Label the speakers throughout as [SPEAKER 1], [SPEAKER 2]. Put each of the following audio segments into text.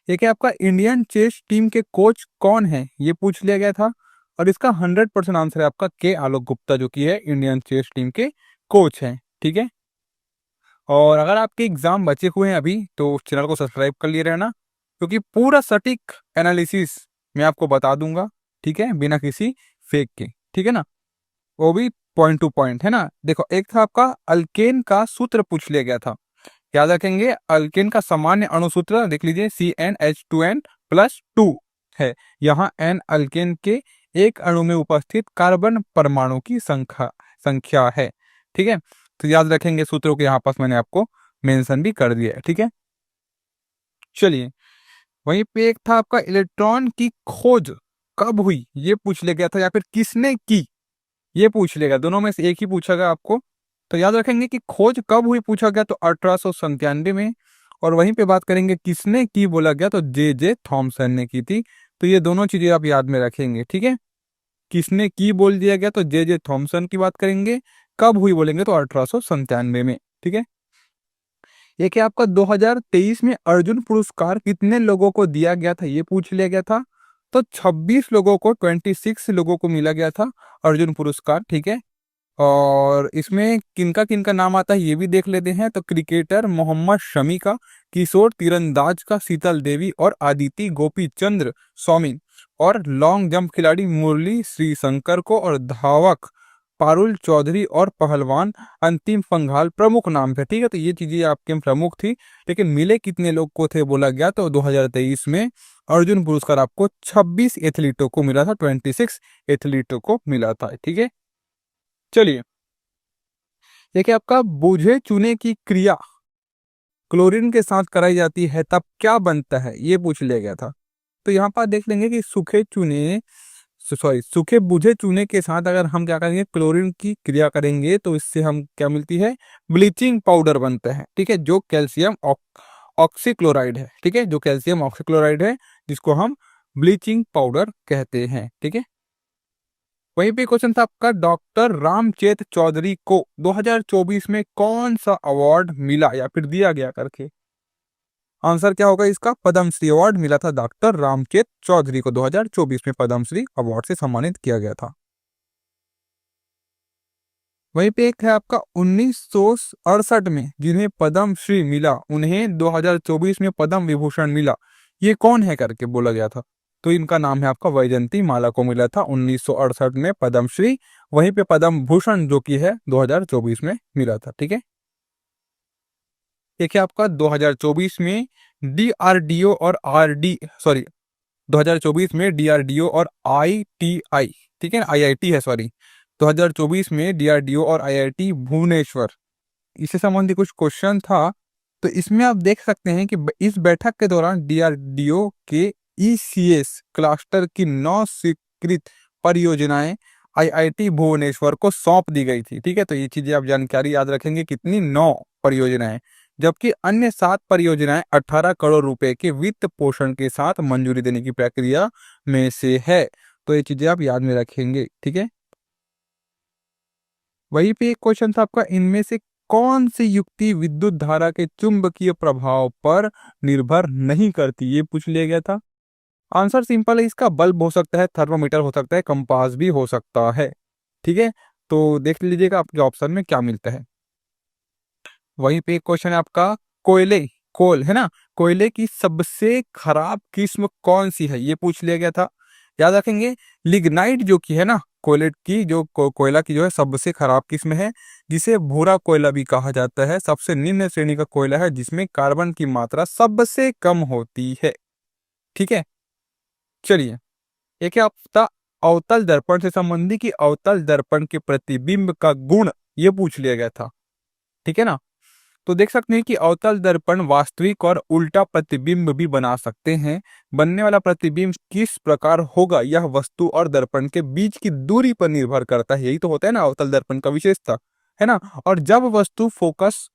[SPEAKER 1] एक है आपका इंडियन चेस टीम के कोच कौन है, ये पूछ लिया गया था। और इसका 100% आंसर है आपका के आलोक गुप्ता, जो कि है इंडियन चेस टीम के कोच हैं। ठीक है। और अगर आपके एग्जाम बचे हुए हैं अभी तो चैनल को सब्सक्राइब कर लिए रहना, क्योंकि पूरा सटीक एनालिसिस मैं आपको बता दूंगा। ठीक है, बिना किसी फेक के। ठीक है ना, वो भी पॉइंट टू पॉइंट, है ना। देखो, एक था आपका अल्केन का सूत्र पूछ लिया गया था। याद रखेंगे, अल्केन का सामान्य अणुसूत्र देख लीजिए, CnH2n+2 है। यहाँ n अल्केन के एक अणु में उपस्थित कार्बन परमाणु की संख्या संख्या है। ठीक है, तो याद रखेंगे सूत्रों के यहाँ पास मैंने आपको मेंशन भी कर दिया है। ठीक है, चलिए। वहीं पे एक था आपका इलेक्ट्रॉन की खोज कब हुई, ये पूछ लिया गया था, या फिर किसने की, ये पूछ लेगा। दोनों में से एक ही पूछा आपको। तो याद रखेंगे कि खोज कब हुई पूछा गया तो 1897 में। और वहीं पे बात करेंगे किसने की बोला गया तो जे थॉमसन ने की थी। तो ये दोनों चीजें आप याद में रखेंगे। ठीक है, किसने की बोल दिया गया तो जे थॉमसन की बात करेंगे, कब हुई बोलेंगे तो 1897 में। ठीक है, एक है आपका 2023 में अर्जुन पुरस्कार कितने लोगों को दिया गया था, ये पूछ लिया गया था। तो 26 लोगों को, 26 लोगों को मिला गया था अर्जुन पुरस्कार। ठीक है, और इसमें किनका किनका नाम आता है ये भी देख लेते हैं। तो क्रिकेटर मोहम्मद शमी का, किशोर तीरंदाज का शीतल देवी और आदिति गोपीचंद्र स्वामी, और लॉन्ग जंप खिलाड़ी मुरली श्रीशंकर को, और धावक पारुल चौधरी और पहलवान अंतिम पंघाल प्रमुख नाम थे। ठीक है, तो ये चीजें आपके प्रमुख थी। लेकिन मिले कितने लोग को थे बोला गया तो 2023 में अर्जुन पुरस्कार आपको 26 एथलीटों को मिला था, 26 एथलीटों को मिला था। ठीक है, चलिए। देखिए, आपका बूझे चूने की क्रिया क्लोरीन के साथ कराई जाती है तब क्या बनता है, ये पूछ लिया गया था। तो यहाँ पर देख लेंगे कि सूखे बुझे चूने के साथ अगर हम क्या करेंगे, क्लोरीन की क्रिया करेंगे तो इससे हम क्या मिलती है, ब्लीचिंग पाउडर बनता है। ठीक है, जो कैल्शियम ऑक्सीक्लोराइड है। ठीक है, जो कैल्शियम ऑक्सीक्लोराइड है, जिसको हम ब्लीचिंग पाउडर कहते हैं। ठीक है, वहीं पे क्वेश्चन था आपका, डॉक्टर रामचेत चौधरी को 2024 में कौन सा अवार्ड मिला या फिर दिया गया करके। आंसर क्या होगा इसका, पद्मश्री अवार्ड मिला था डॉक्टर रामचेत चौधरी को, 2024 में पद्मश्री अवार्ड से सम्मानित किया गया था। वहीं पे एक है आपका 1968 में जिन्हें पद्मश्री मिला, उन्हें 2024 में पद्म विभूषण मिला, ये कौन है करके बोला गया था। तो इनका नाम है आपका वैजंती माला को मिला था 1968 में पद्मश्री। वहीं पे पद्म भूषण जो कि है 2024 में मिला था। ठीक है, एक है आपका 2024 में डीआरडीओ और 2024 में डीआरडीओ और आईटीआई, ठीक है, आईआईटी है, सॉरी, 2024 में डीआरडीओ और आईआईटी भुवनेश्वर, इससे संबंधित कुछ क्वेश्चन था। तो इसमें आप देख सकते हैं कि इस बैठक के दौरान डीआरडीओ के ईसीएस क्लस्टर की 9 स्वीकृत परियोजनाएं आईआईटी भुवनेश्वर को सौंप दी गई थी। ठीक है, तो ये चीजें आप जानकारी याद रखेंगे, कितनी 9 परियोजनाएं, जबकि अन्य 7 परियोजनाएं 18 करोड़ रुपए के वित्त पोषण के साथ मंजूरी देने की प्रक्रिया में से है। तो ये चीजें आप याद में रखेंगे। ठीक है, वहीं पे एक क्वेश्चन था आपका, इनमें से कौन सी युक्ति विद्युत धारा के चुंबकीय प्रभाव पर निर्भर नहीं करती, ये पूछ लिया गया था। आंसर सिंपल है इसका, बल्ब हो सकता है, थर्मोमीटर हो सकता है, कंपास भी हो सकता है। ठीक है, तो देख लीजिएगा आपके ऑप्शन में क्या मिलता है। वहीं पे एक क्वेश्चन है आपका, कोल है ना, कोयले की सबसे खराब किस्म कौन सी है, ये पूछ लिया गया था। याद रखेंगे, लिग्नाइट जो की है ना, कोयले की जो कोयला की जो है सबसे खराब किस्म है, जिसे भूरा कोयला भी कहा जाता है। सबसे निम्न श्रेणी का कोयला है जिसमें कार्बन की मात्रा सबसे कम होती है। ठीक है, चलिए। एक है आपका अवतल दर्पण से संबंधी कि अवतल दर्पण के प्रतिबिंब का गुण, ये पूछ लिया गया था। ठीक है ना, तो देख सकते हैं कि अवतल दर्पण वास्तविक और उल्टा प्रतिबिंब भी बना सकते हैं। बनने वाला प्रतिबिंब किस प्रकार होगा, यह वस्तु और दर्पण के बीच की दूरी पर निर्भर करता है। यही तो होता है ना अवतल दर्पण का विशेषता, है ना। और जब वस्तु फोकस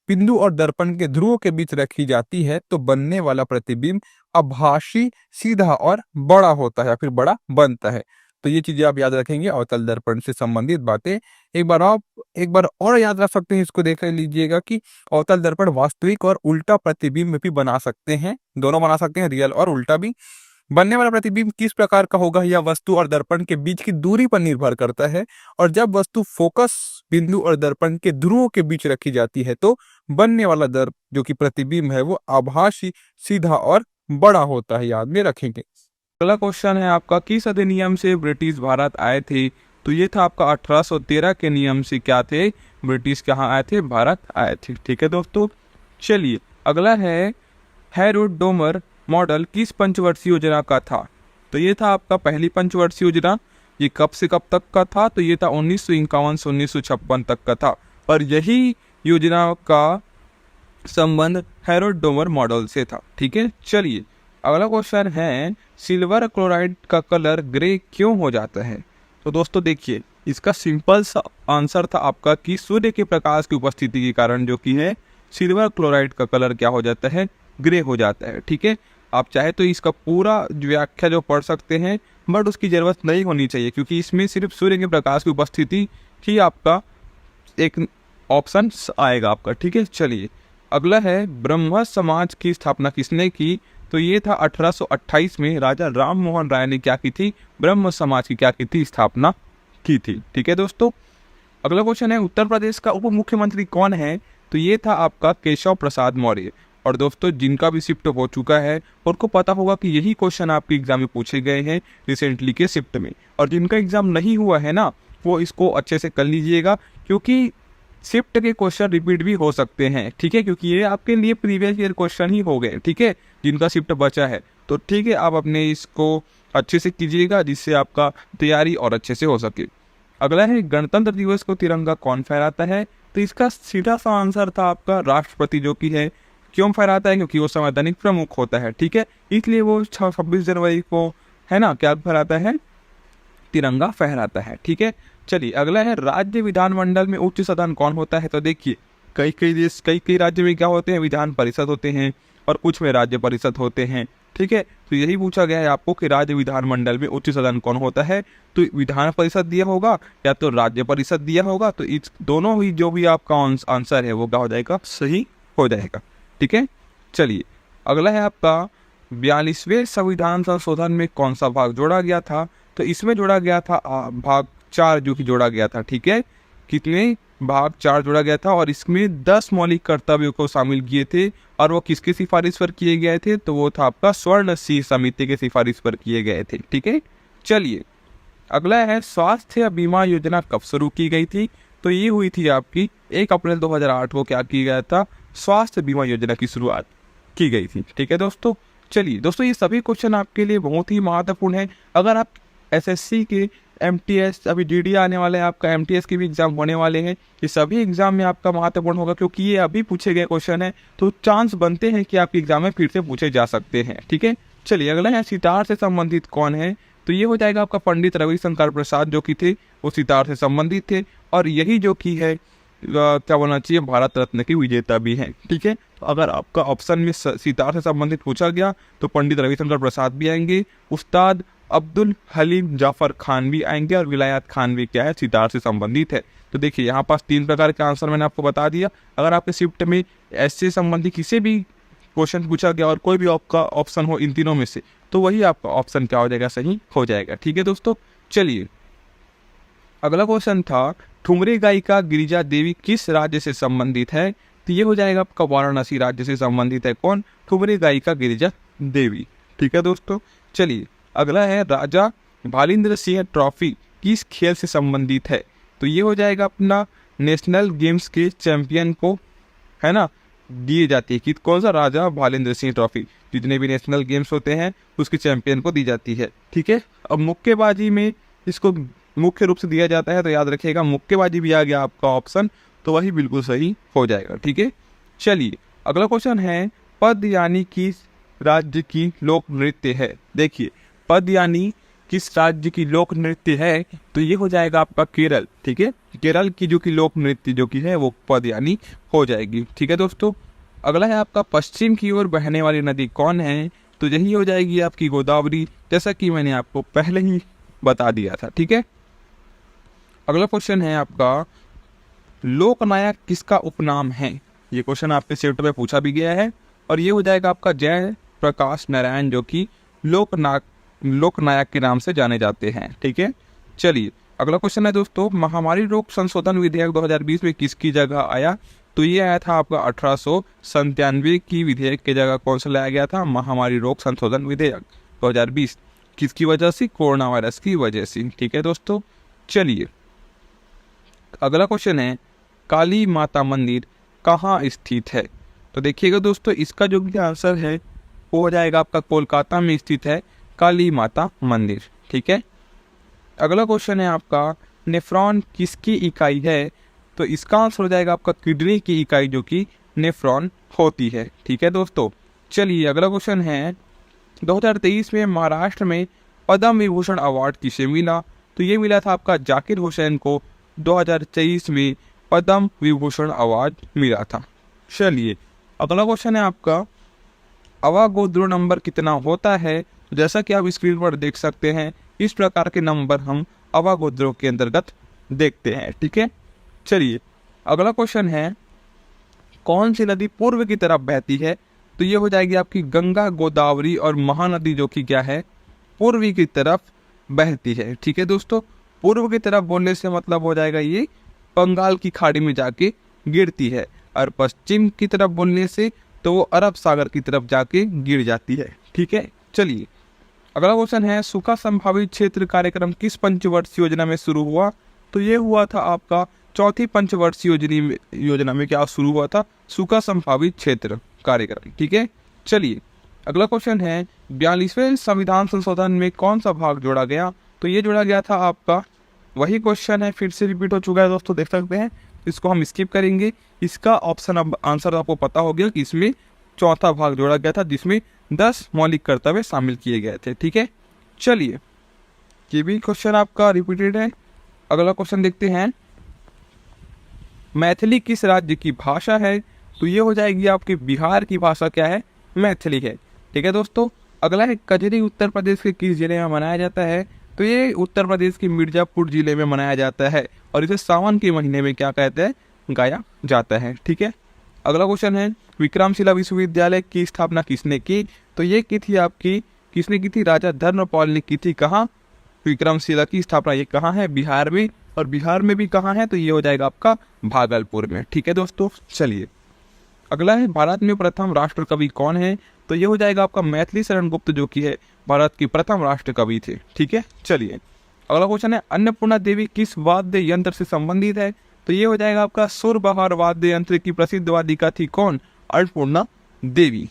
[SPEAKER 1] बिंदु और दर्पण के ध्रुवों के बीच रखी जाती है तो बनने वाला प्रतिबिंब आभासी, सीधा और बड़ा होता है या फिर बड़ा बनता है। तो ये चीजें आप याद रखेंगे अवतल दर्पण से संबंधित बातें। एक बार और याद रख सकते हैं, इसको देख लीजिएगा कि अवतल दर्पण वास्तविक और उल्टा प्रतिबिंब भी बना सकते हैं, दोनों बना सकते हैं, रियल और उल्टा भी। बनने वाला प्रतिबिंब किस प्रकार का होगा, यह वस्तु और दर्पण के बीच की दूरी पर निर्भर करता है। और जब वस्तु फोकस बिंदु और दर्पण के ध्रुवों के बीच रखी जाती है तो बनने वाला दर्प जो कि प्रतिबिंब है वो आभासी, सीधा और बड़ा होता है, याद में रखेंगे।
[SPEAKER 2] अगला क्वेश्चन है आपका, किस अधिनियम से ब्रिटिश भारत आए थे? तो ये था आपका 1813 के नियम से क्या थे, ब्रिटिश कहाँ आए थे, भारत आए थे। ठीक है दोस्तों, चलिए अगला है, हैरोल्ड डोमर मॉडल किस पंचवर्षीय योजना का था? तो ये था आपका पहली पंचवर्षीय योजना। ये कब से कब तक का था? तो ये था 1951 से 1956 तक का था। और यही योजना का संबंध हैरोल्ड डोमर मॉडल से था। ठीक है, चलिए अगला क्वेश्चन है, सिल्वर क्लोराइड का कलर ग्रे क्यों हो जाता है? तो दोस्तों देखिए, इसका सिंपल सा आंसर था आपका कि सूर्य के प्रकाश की उपस्थिति के कारण जो कि है सिल्वर क्लोराइड का कलर क्या हो जाता है, ग्रे हो जाता है। ठीक है, आप चाहे तो इसका पूरा व्याख्या जो पढ़ सकते हैं, बट उसकी ज़रूरत नहीं होनी चाहिए क्योंकि इसमें सिर्फ सूर्य के प्रकाश की उपस्थिति ही आपका एक ऑप्शन आएगा आपका। ठीक है, चलिए अगला है, ब्रह्म समाज की स्थापना किसने की? तो ये था 1828 में राजा राम मोहन राय ने क्या की थी, ब्रह्म समाज की क्या की थी, स्थापना की थी। ठीक है दोस्तों, अगला क्वेश्चन है, उत्तर प्रदेश का उप मुख्यमंत्री कौन है? तो ये था आपका केशव प्रसाद मौर्य। और दोस्तों जिनका भी शिफ्ट हो चुका है उनको पता होगा कि यही क्वेश्चन आपके एग्जाम में पूछे गए हैं रिसेंटली के शिफ्ट में। और जिनका एग्जाम नहीं हुआ है ना, वो इसको अच्छे से कर लीजिएगा क्योंकि शिफ्ट के क्वेश्चन रिपीट भी हो सकते हैं। ठीक है, क्योंकि ये आपके लिए प्रीवियस ईयर क्वेश्चन ही हो गए। ठीक है, जिनका शिफ्ट बचा है तो ठीक है, आप अपने इसको अच्छे से कीजिएगा जिससे आपका तैयारी और अच्छे से हो सके। अगला है, गणतंत्र दिवस को तिरंगा कौन फहराता है? तो इसका सीधा सा आंसर था आपका राष्ट्रपति जो कि है। क्यों फहराता है? क्योंकि वो संवैधानिक प्रमुख होता है। ठीक है, इसलिए वो 26 जनवरी को है ना क्या फहराता है, तिरंगा फहराता है। ठीक है, चलिए अगला है, राज्य विधानमंडल में उच्च सदन कौन होता है? तो देखिए, कई राज्य में क्या होते हैं, विधान परिषद होते हैं और कुछ में राज्य परिषद होते हैं। ठीक है, तो यही पूछा गया है आपको कि राज्य विधानमंडल में उच्च सदन कौन होता है? तो विधान परिषद दिया होगा या तो राज्य परिषद दिया होगा। तो इस दोनों ही जो भी आपका आंसर है वो क्या हो जाएगा, सही हो जाएगा। ठीक है, चलिए अगला है आपका, 42वें संविधान संशोधन में कौन सा भाग जोड़ा गया था? तो इसमें जोड़ा गया था भाग 4 जो कि जोड़ा गया था। ठीक है, कितने भाग 4 जोड़ा गया था और इसमें 10 मौलिक कर्तव्यों को शामिल किए थे। और वो किसकी सिफारिश पर किए गए थे? तो वो था आपका स्वर्ण सिंह समिति के सिफारिश पर किए गए थे। ठीक है, चलिए अगला है, स्वास्थ्य बीमा योजना कब शुरू की गई थी? तो ये हुई थी आपकी 1 अप्रैल 2008 को क्या किया गया था, स्वास्थ्य बीमा योजना की शुरुआत की गई थी। ठीक है दोस्तों, चलिए दोस्तों ये सभी क्वेश्चन आपके लिए बहुत ही महत्वपूर्ण है। अगर आप एसएससी के एमटीएस, अभी डीडी आने वाले हैं, आपका एमटीएस के भी एग्जाम होने वाले हैं, ये सभी एग्जाम में आपका महत्वपूर्ण होगा क्योंकि ये अभी पूछे गए क्वेश्चन है, तो चांस बनते हैं कि आपके एग्जाम में फिर से पूछे जा सकते हैं। ठीक है, चलिए अगला है, सितार से संबंधित कौन है? तो ये हो जाएगा आपका पंडित रविशंकर प्रसाद जो कि थे वो सितार से संबंधित थे और यही जो कि है क्या बोलना चाहिए, भारत रत्न की विजेता भी हैं। ठीक है, तो अगर आपका ऑप्शन में सितार से संबंधित पूछा गया तो पंडित रविशंकर प्रसाद भी आएंगे, उस्ताद अब्दुल हलीम जाफर खान भी आएंगे और विलायत खान भी क्या है, सितार से संबंधित है। तो देखिए यहाँ पास 3 प्रकार के आंसर मैंने आपको बता दिया। अगर आपके शिफ्ट में ऐसे संबंधी किसी भी क्वेश्चन पूछा गया और कोई भी आपका ऑप्शन हो इन तीनों में से, तो वही आपका ऑप्शन क्या हो जाएगा, सही हो जाएगा। ठीक है दोस्तों, चलिए अगला क्वेश्चन था, ठुमरी गायिका गिरिजा देवी किस राज्य से संबंधित है? तो ये हो जाएगा आपका वाराणसी राज्य से संबंधित है। कौन? ठुमरी गायिका गिरिजा देवी। ठीक है दोस्तों, चलिए अगला है, राजा भालिंद्र सिंह ट्रॉफी किस खेल से संबंधित है? तो ये हो जाएगा अपना नेशनल गेम्स के चैंपियन को है ना दिए जाती है कि कौन सा, राजा भालिंद्र सिंह ट्रॉफी जितने भी नेशनल गेम्स होते हैं उसके चैंपियन को दी जाती है। ठीक है, अब मुक्केबाजी में इसको मुख्य रूप से दिया जाता है, तो याद रखिएगा मुक्केबाजी भी आ गया आपका ऑप्शन, तो वही बिल्कुल सही हो जाएगा। ठीक है, चलिए अगला क्वेश्चन है, पद यानी किस राज्य की लोक नृत्य है? देखिए पद यानी किस राज्य की लोक नृत्य है? तो ये हो जाएगा आपका केरल। ठीक है, केरल की जो कि लोक नृत्य जो कि है वो पद यानी हो जाएगी। ठीक है दोस्तों, अगला है आपका, पश्चिम की ओर बहने वाली नदी कौन है? तो यही हो जाएगी आपकी गोदावरी। जैसा कि मैंने आपको पहले ही बता दिया था। ठीक है, अगला क्वेश्चन है आपका, लोकनायक किसका उपनाम है? ये क्वेश्चन आपके शिफ्ट में पूछा भी गया है और ये हो जाएगा आपका जय प्रकाश नारायण, जो कि लोकनायक के नाम से जाने जाते हैं। ठीक है, चलिए अगला क्वेश्चन है दोस्तों, महामारी रोग संशोधन विधेयक 2020 में किसकी जगह आया? तो ये आया था आपका 1897 की विधेयक की जगह कौन सा लाया गया था? महामारी रोग संशोधन विधेयक 2020। किसकी वजह से? कोरोना वायरस की वजह से। ठीक है दोस्तों, चलिए अगला क्वेश्चन है, काली माता मंदिर कहाँ स्थित है? तो देखिएगा दोस्तों, इसका जो भी आंसर है वो हो जाएगा आपका कोलकाता में स्थित है काली माता मंदिर। ठीक है, अगला क्वेश्चन है आपका, नेफ्रॉन किसकी इकाई है? तो इसका आंसर हो जाएगा आपका किडनी की इकाई, जो कि नेफ्रॉन होती है। ठीक है दोस्तों, चलिए अगला क्वेश्चन है, 2023 में महाराष्ट्र में पद्म विभूषण अवार्ड किसे मिला? तो ये मिला था आपका जाकिर हुसैन को 2023 में पद्म विभूषण अवार्ड मिला था। चलिए अगला क्वेश्चन है आपका, अवागोद्रो नंबर कितना होता है? जैसा कि आप स्क्रीन पर देख सकते हैं, इस प्रकार के नंबर हम अवागोद्रो के अंतर्गत देखते हैं। ठीक है, चलिए अगला क्वेश्चन है, कौन सी नदी पूर्व की तरफ बहती है? तो ये हो जाएगी आपकी गंगा, गोदावरी और महानदी, जो कि क्या है? पूर्वी की तरफ बहती है। ठीक है दोस्तों, पूर्व की तरफ बोलने से मतलब हो जाएगा ये बंगाल की खाड़ी में जाके गिरती है, और पश्चिम की तरफ बोलने से तो वो अरब सागर की तरफ जाके गिर जाती है। ठीक है, चलिए अगला क्वेश्चन है, सूखा संभावित क्षेत्र कार्यक्रम किस पंचवर्षीय योजना में शुरू हुआ? तो ये हुआ था आपका चौथी पंचवर्षीय योजना में क्या शुरू हुआ था? सूखा संभावित क्षेत्र कार्यक्रम। ठीक है, चलिए अगला क्वेश्चन है, 42वें संविधान संशोधन में कौन सा भाग जोड़ा गया? तो ये जोड़ा गया था आपका, वही क्वेश्चन है, फिर से रिपीट हो चुका है दोस्तों, देख सकते हैं। इसको हम स्किप करेंगे। इसका ऑप्शन अब आंसर आपको पता हो गया कि इसमें चौथा भाग जोड़ा गया था, जिसमें 10 मौलिक कर्तव्य शामिल किए गए थे। ठीक है, चलिए ये भी क्वेश्चन आपका रिपीटेड है। अगला क्वेश्चन देखते हैं, मैथिली किस राज्य की भाषा है? तो ये हो जाएगी आपकी बिहार की भाषा क्या है? मैथिली है। ठीक है दोस्तों, अगला है, कजरी उत्तर प्रदेश के किस जिले में मनाया जाता है? तो ये उत्तर प्रदेश के मिर्जापुर जिले में मनाया जाता है और इसे सावन के महीने में क्या कहते हैं? गाया जाता है। ठीक है, अगला क्वेश्चन है, विक्रमशिला विश्वविद्यालय की स्थापना किसने की? तो ये की थी आपकी, किसने की थी? राजा धर्मपाल ने की थी। कहाँ? विक्रमशिला की स्थापना ये कहाँ है? बिहार में, और बिहार में भी कहाँ है? तो ये हो जाएगा आपका भागलपुर में। ठीक है दोस्तों, चलिए अगला है, भारत में प्रथम राष्ट्र कवि कौन है? तो ये हो जाएगा आपका मैथिली शरण गुप्त, जो कि है भारत की प्रथम राष्ट्र कवि थे। ठीक है, चलिए अगला क्वेश्चन है, अन्नपूर्णा देवी किस वाद्य यंत्र से संबंधित है? तो ये हो जाएगा आपका सुरबहार वाद्य यंत्र की प्रसिद्ध वादिका थी कौन? अन्नपूर्णा देवी।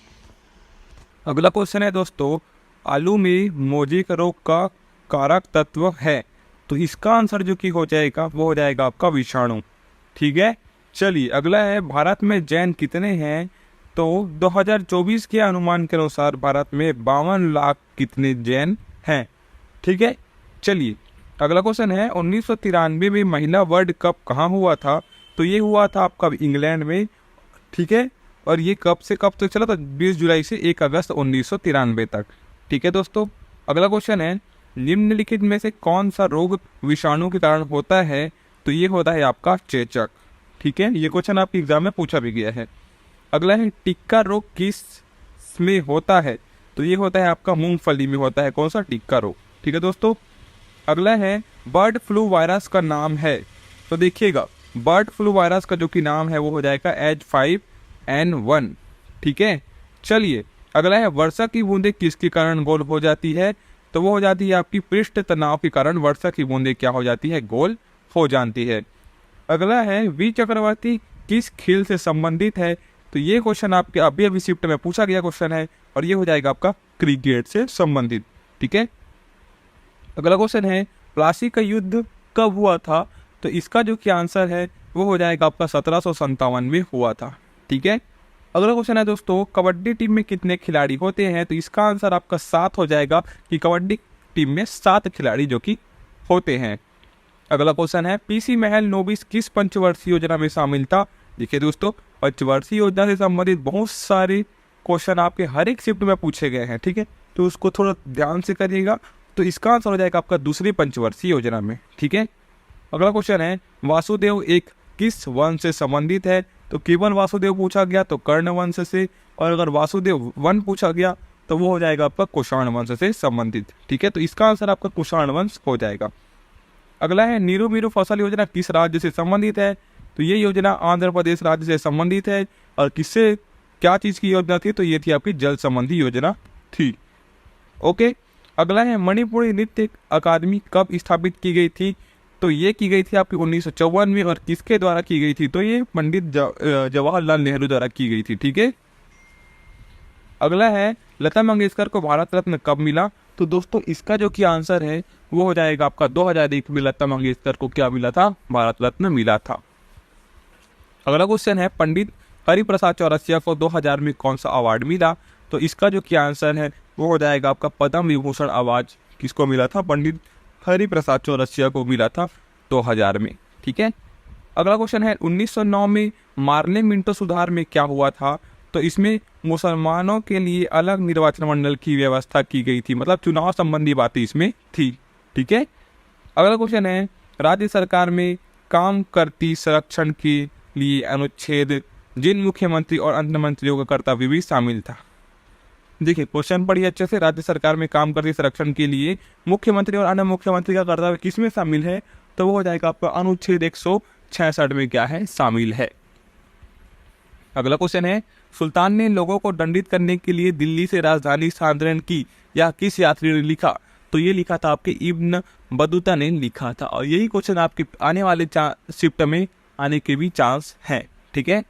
[SPEAKER 2] अगला क्वेश्चन है दोस्तों, आलू में मोजेक रोग का कारक तत्व है? तो इसका आंसर जो कि हो जाएगा वो हो जाएगा आपका विषाणु। ठीक है, चलिए अगला है, भारत में जैन कितने हैं? तो 2024 के अनुमान के अनुसार भारत में 52 लाख कितने जैन हैं? ठीक है, चलिए अगला क्वेश्चन है, 1993 में महिला वर्ल्ड कप कहाँ हुआ था? तो ये हुआ था आपका इंग्लैंड में। ठीक है, और ये कब से कब तक चला था? 20 जुलाई से 1 अगस्त 1993 तक। ठीक है दोस्तों, अगला क्वेश्चन है, निम्नलिखित में से कौन सा रोग विषाणु के कारण होता है? तो ये होता है आपका चेचक। ठीक है, ये क्वेश्चन आपके एग्जाम में पूछा भी गया है। अगला है, टिक्का रोग किस में होता है? तो ये होता है आपका मूंगफली में होता है। कौन सा? टिक्का रोग। ठीक है दोस्तों, अगला है, बर्ड फ्लू वायरस का नाम है? तो देखिएगा, बर्ड फ्लू वायरस का जो कि नाम है वो हो जाएगा H5N1। ठीक है, चलिए अगला है, वर्षा की बूंदें किसके कारण गोल हो जाती है? तो वो हो जाती है आपकी पृष्ठ तनाव के कारण वर्षा की बूंदें क्या हो जाती है? गोल हो जाती है। अगला है, वी चक्रवर्ती किस खेल से संबंधित है? तो ये क्वेश्चन आपके अभी शिफ्ट में पूछा गया क्वेश्चन है और ये हो जाएगा आपका क्रिकेट से संबंधित। ठीक है, अगला क्वेश्चन है, प्लासी का युद्ध कब हुआ था? तो इसका जो कि आंसर है वो हो जाएगा आपका 1757 में हुआ था। ठीक है, अगला क्वेश्चन है दोस्तों, कबड्डी टीम में कितने खिलाड़ी होते हैं? तो इसका आंसर आपका 7 हो जाएगा कि कबड्डी टीम में 7 खिलाड़ी जो कि होते हैं। अगला क्वेश्चन है, पीसी महल नोबिस किस पंचवर्षीय योजना में शामिल था? देखिए दोस्तों, पंचवर्षीय योजना से संबंधित बहुत सारे क्वेश्चन आपके हर एक शिफ्ट में पूछे गए हैं। ठीक है, तो उसको थोड़ा ध्यान से करिएगा तो इसका आंसर हो जाएगा आपका दूसरी पंचवर्षीय योजना में। ठीक है, अगला क्वेश्चन है वासुदेव एक किस वंश से संबंधित है? तो केवल वासुदेव पूछा गया तो कर्ण वंश से, और अगर वासुदेव वन पूछा गया तो वो हो जाएगा आपका कुषाण वंश से संबंधित। ठीक है, तो इसका आंसर आपका कुषाण वंश हो जाएगा। अगला है नीरू मीरू फसल योजना किस राज्य से संबंधित है? तो ये योजना आंध्र प्रदेश राज्य से संबंधित है। और किससे, क्या चीज़ की योजना थी? तो ये थी आपकी जल संबंधी योजना थी। ओके, अगला है मणिपुरी नृत्य अकादमी कब स्थापित की गई थी? तो ये की गई थी आपकी 1954 में। और किसके द्वारा की गई थी? तो ये पंडित जवाहरलाल नेहरू द्वारा की गई थी। ठीक है, अगला है लता मंगेशकर को भारत रत्न कब मिला? तो दोस्तों इसका जो कि आंसर है वो हो जाएगा आपका 2001 में लता मंगेशकर को क्या मिला था? भारत रत्न मिला था। अगला क्वेश्चन है पंडित हरिप्रसाद चौरसिया को 2000 में कौन सा अवार्ड मिला? तो इसका जो कि आंसर है वो हो जाएगा आपका पद्म विभूषण अवार्ड किसको मिला था? पंडित हरिप्रसाद चौरसिया को मिला था 2000 में। ठीक है, अगला क्वेश्चन है 1909 में मार्ले मिंटो सुधार में क्या हुआ था? तो इसमें मुसलमानों के लिए अलग निर्वाचन मंडल की व्यवस्था की गई थी, मतलब चुनाव संबंधी बातें इसमें थी। ठीक है, अगला क्वेश्चन है राज्य सरकार में काम करती संरक्षण के लिए अनुच्छेद जिन मुख्यमंत्री और अन्य मंत्रियों का कर्तव्य भी शामिल था। देखिए क्वेश्चन पढ़िए अच्छे से। राज्य सरकार में काम करती संरक्षण के लिए मुख्यमंत्री और अन्य मुख्यमंत्री का कर्तव्य किसमें शामिल है? तो वो हो जाएगा आपका अनुच्छेद 166 में क्या है? शामिल है। अगला क्वेश्चन है सुल्तान ने लोगों को दंडित करने के लिए दिल्ली से राजधानी स्थानांतरण की, या किस यात्री ने लिखा? तो ये लिखा था आपके इब्न बतूता ने लिखा था। और यही क्वेश्चन आपके आने वाले शिफ्ट में आने के भी चांस हैं। ठीक है।